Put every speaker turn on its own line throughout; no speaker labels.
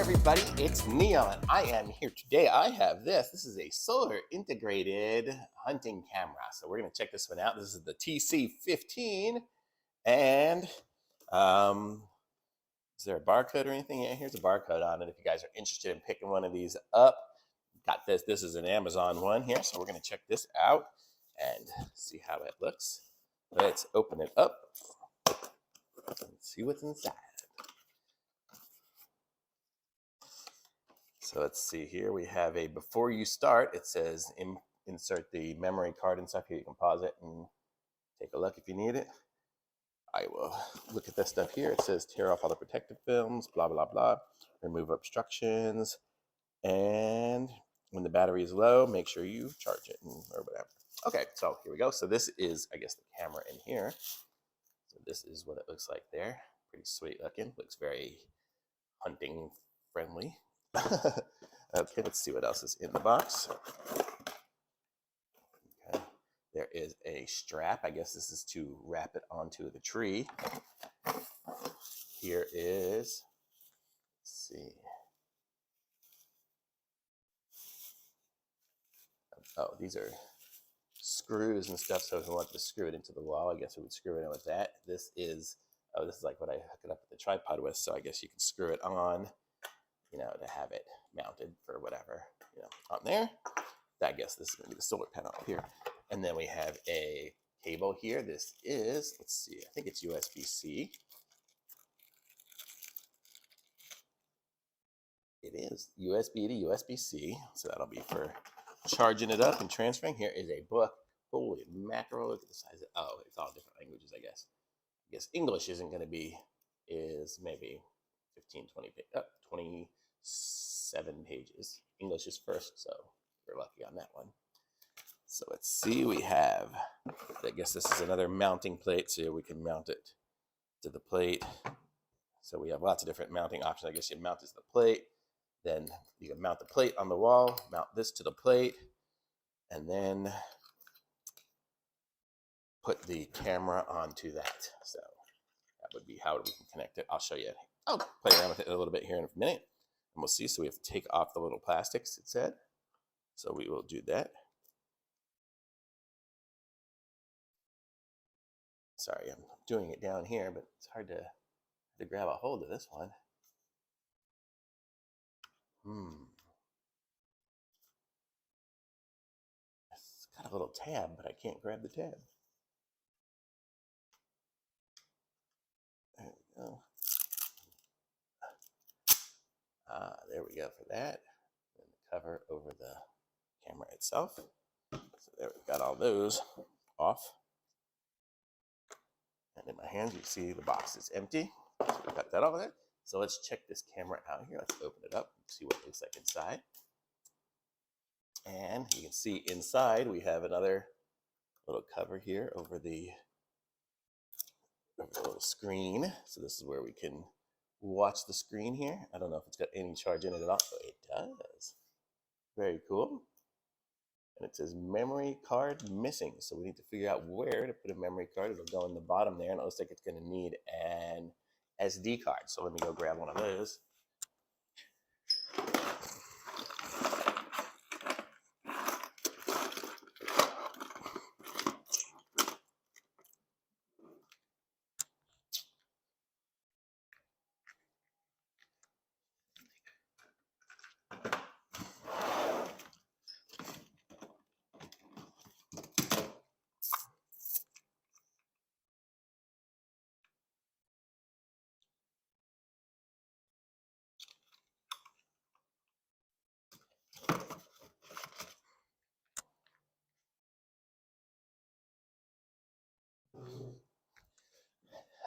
everybody, it's Neon. I am here today. I have this. This is a solar integrated hunting camera. So we're going to check this one out. This is the TC15. And is there a barcode or anything? Yeah, here's a barcode on it if you guys are interested in picking one of these up. Got this. This is an Amazon one here. So we're going to check this out and see how it looks. Let's open it up and see what's inside. So let's see here. We have a before you start. It says insert the memory card and stuff here. You can pause it and take a look if you need it. I will look at this stuff here. It says tear off all the protective films, blah, blah, blah. Remove obstructions. And when the battery is low, make sure you charge it or whatever. Okay, so here we go. So this is, I guess, the camera in here. So this is what it looks like there. Pretty sweet looking. Looks very hunting friendly. Okay, let's see what else is in the box. Okay, there is a strap. I guess this is to wrap it onto the tree. Here is, let's see. Oh, these are screws and stuff. So if we want to screw it into the wall, I guess we would screw it in with that. This is like what I hook it up with the tripod with. So I guess you can screw it on, to have it mounted for whatever, on there. I guess this is going to be the solar panel up here. And then we have a cable here. This is, let's see, I think it's USB-C. It is USB to USB-C. So that'll be for charging it up and transferring. Here is a book. Holy mackerel, look at the size of, oh, it's all different languages, I guess. I guess English isn't going to be, is maybe 15, 20, 27 pages. English is first, so we're lucky on that one. So let's see, we have, I guess this is another mounting plate, so we can mount it to the plate. So we have lots of different mounting options. I guess you mount this to the plate, then you can mount the plate on the wall, mount this to the plate, and then put the camera onto that. So that would be how we can connect it. I'll show you. I'll play around with it a little bit here in a minute, and we'll see. So we have to take off the little plastics, it said. So we will do that. Sorry, I'm doing it down here, but it's hard to grab a hold of this one. It's got a little tab, but I can't grab the tab. There we go. There we go for that. And the cover over the camera itself. So there, we've got all those off. And in my hands, you see the box is empty. So we got that over there. So let's check this camera out here. Let's open it up and see what it looks like inside. And you can see inside we have another little cover here over the little screen. So this is where we can watch the screen here. I don't know if it's got any charge in it at all. Oh, it does. Very cool. And it says memory card missing. So we need to figure out where to put a memory card. It'll go in the bottom there, and it looks like it's going to need an SD card. So let me go grab one of those.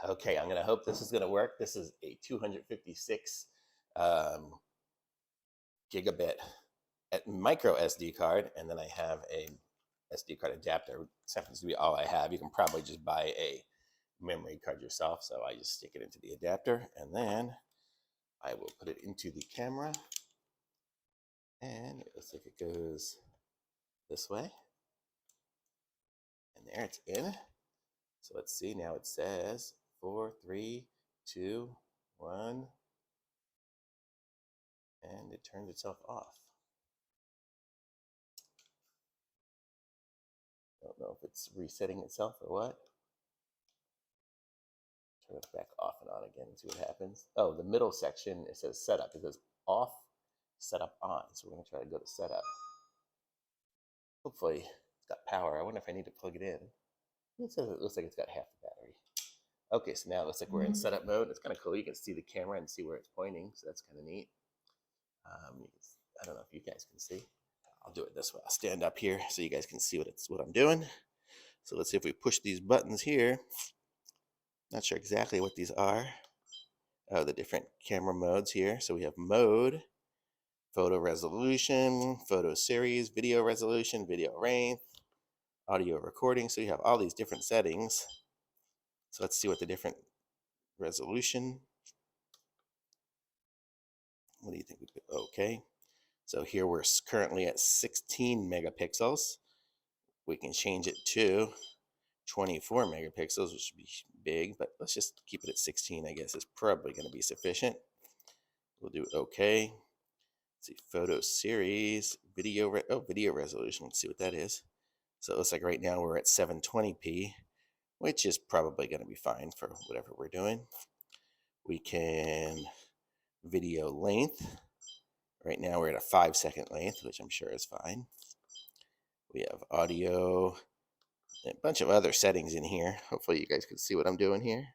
Okay, I'm gonna hope this is gonna work. This is a 256 gigabit micro SD card, and then I have a SD card adapter. This happens to be all I have. You can probably just buy a memory card yourself. So I just stick it into the adapter, and then I will put it into the camera. And it looks like it goes this way. And there it's in. So let's see, now it says 4, 3, 2, 1. And it turned itself off. Don't know if it's resetting itself or what. Turn it back off and on again and see what happens. Oh, the middle section, it says setup. It says off, setup on. So we're going to try to go to setup. Hopefully it's got power. I wonder if I need to plug it in. It says it looks like it's got half the battery. Okay, so now it looks like we're in setup mode. It's kind of cool. You can see the camera and see where it's pointing, so that's kind of neat. I don't know if you guys can see. I'll do it this way. I'll stand up here so you guys can see what I'm doing. So let's see if we push these buttons here. Not sure exactly what these are. Oh, the different camera modes here. So we have mode, photo resolution, photo series, video resolution, video length, audio recording. So you have all these different settings. So let's see what the different resolution. What do you think? Okay. So here we're currently at 16 megapixels. We can change it to 24 megapixels, which would be big, but let's just keep it at 16, I guess is probably going to be sufficient. We'll do okay. Let's see, photo series, video resolution. Let's see what that is. So it looks like right now we're at 720p, which is probably going to be fine for whatever we're doing. We can video length. Right now we're at a 5-second length, which I'm sure is fine. We have audio, a bunch of other settings in here. Hopefully you guys can see what I'm doing here.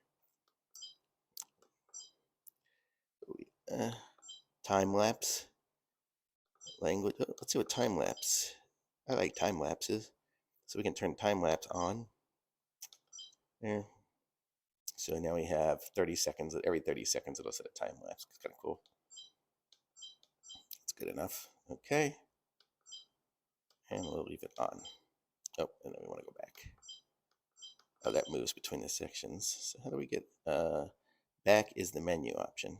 Time lapse, language. Let's see what time lapse. I like time lapses, so we can turn time lapse on. There. So now we have 30 seconds. Every 30 seconds it'll set a time lapse. It's kind of cool. It's good enough. Okay. And we'll leave it on. Oh, and then we want to go back. Oh, that moves between the sections. So how do we get back is the menu option.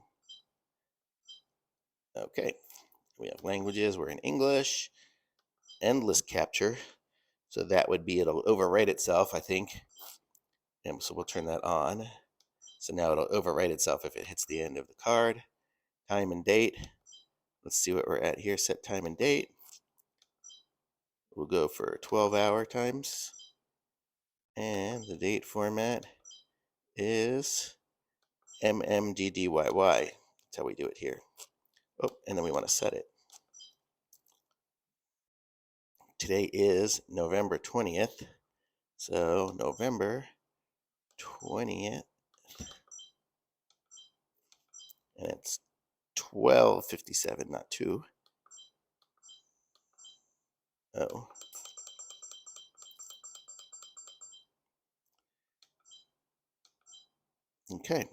Okay. We have languages. We're in English. Endless capture. So that would be, it'll overwrite itself, I think. And so we'll turn that on. So now it'll overwrite itself if it hits the end of the card. Time and date. Let's see what we're at here. Set time and date. We'll go for 12-hour times. And the date format is MMDDYY. That's how we do it here. Oh, and then we want to set it. Today is November 20th. So November 20th. And it's 12:57, not 2. Oh. Okay.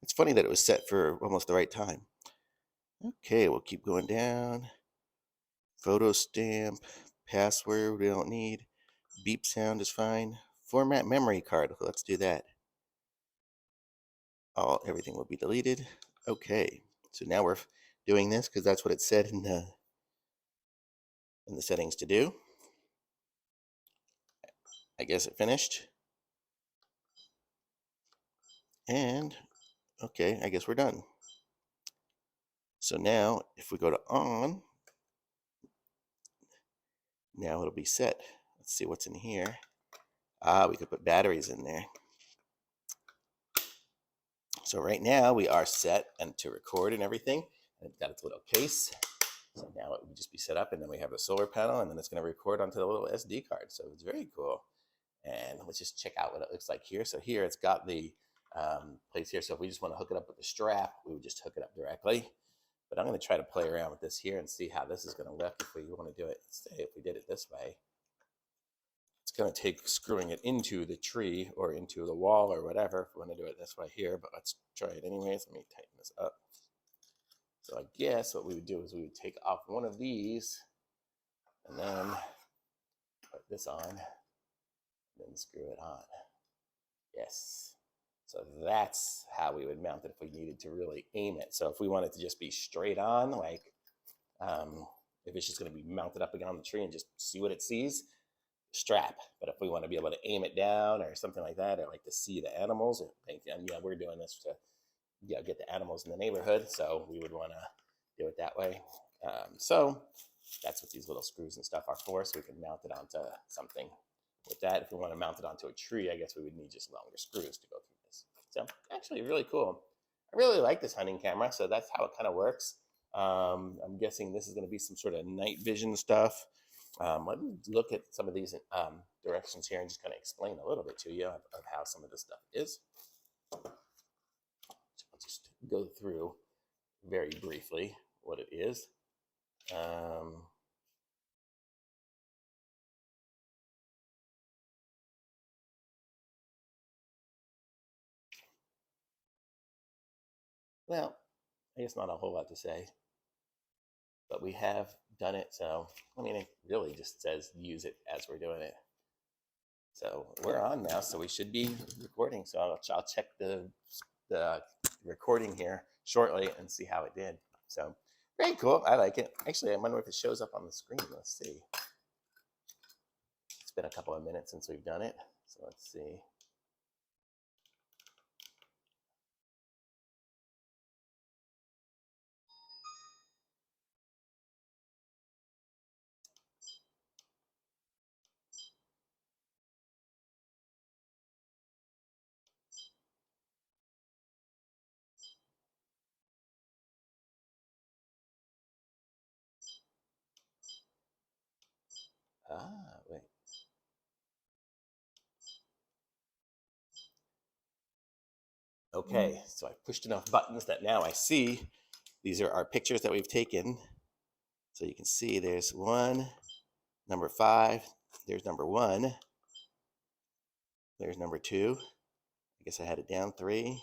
It's funny that it was set for almost the right time. Okay, we'll keep going down. Photo stamp, password we don't need. Beep sound is fine. Format memory card. Let's do that. Everything will be deleted. Okay, so now we're doing this because that's what it said in the settings to do. I guess it finished. And okay, I guess we're done. So now if we go to on, now it'll be set. Let's see what's in here. We could put batteries in there. So right now we are set and to record and everything. And it's got its little case. So now it would just be set up, and then we have a solar panel, and then it's going to record onto the little SD card. So it's very cool. And let's just check out what it looks like here. So here it's got the place here. So if we just want to hook it up with the strap, we would just hook it up directly. But I'm going to try to play around with this here and see how this is going to look if we want to do it. Say if we did it this way. It's going to take screwing it into the tree or into the wall or whatever if we want to do it this way here. But let's try it anyways. Let me tighten this up. So I guess what we would do is we would take off one of these and then put this on and then screw it on. Yes. So that's how we would mount it if we needed to really aim it. So if we wanted to just be straight on, like if it's just going to be mounted up again on the tree and just see what it sees, strap. But if we want to be able to aim it down or something like that, or like to see the animals, and yeah, we're doing this to get the animals in the neighborhood. So we would want to do it that way. So that's what these little screws and stuff are for, so we can mount it onto something. With that, if we want to mount it onto a tree, I guess we would need just longer screws to go through this. So actually really cool. I really like this hunting camera, so that's how it kind of works. I'm guessing this is going to be some sort of night vision stuff. Let me look at some of these directions here and just kind of explain a little bit to you of how some of this stuff is. So I'll just go through very briefly what it is. Well, I guess not a whole lot to say, but we have done it. So, I mean, it really just says use it as we're doing it. So we're on now, so we should be recording. So I'll check the recording here shortly and see how it did. So very cool. I like it. Actually, I wonder if it shows up on the screen. Let's see. It's been a couple of minutes since we've done it. So let's see. Wait. Okay, so I pushed enough buttons that now I see these are our pictures that we've taken. So you can see there's one, number 5, there's number 1, there's number 2. I guess I had it down 3,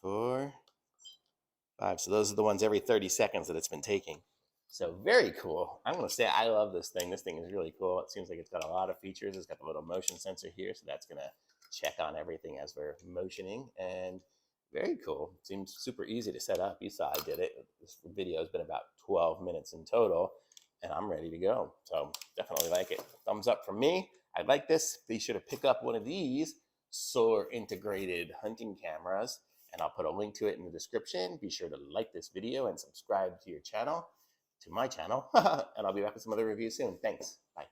4, 5. So those are the ones every 30 seconds that it's been taking. So very cool. I'm going to say I love this thing. This thing is really cool. It seems like it's got a lot of features. It's got the little motion sensor here, so that's going to check on everything as we're motioning. And very cool. It seems super easy to set up. You saw I did it. This video has been about 12 minutes in total, and I'm ready to go. So definitely like it. Thumbs up from me. I like this. Be sure to pick up one of these solar integrated hunting cameras, and I'll put a link to it in the description. Be sure to like this video and subscribe to your channel, to my channel, and I'll be back with some other reviews soon. Thanks. Bye.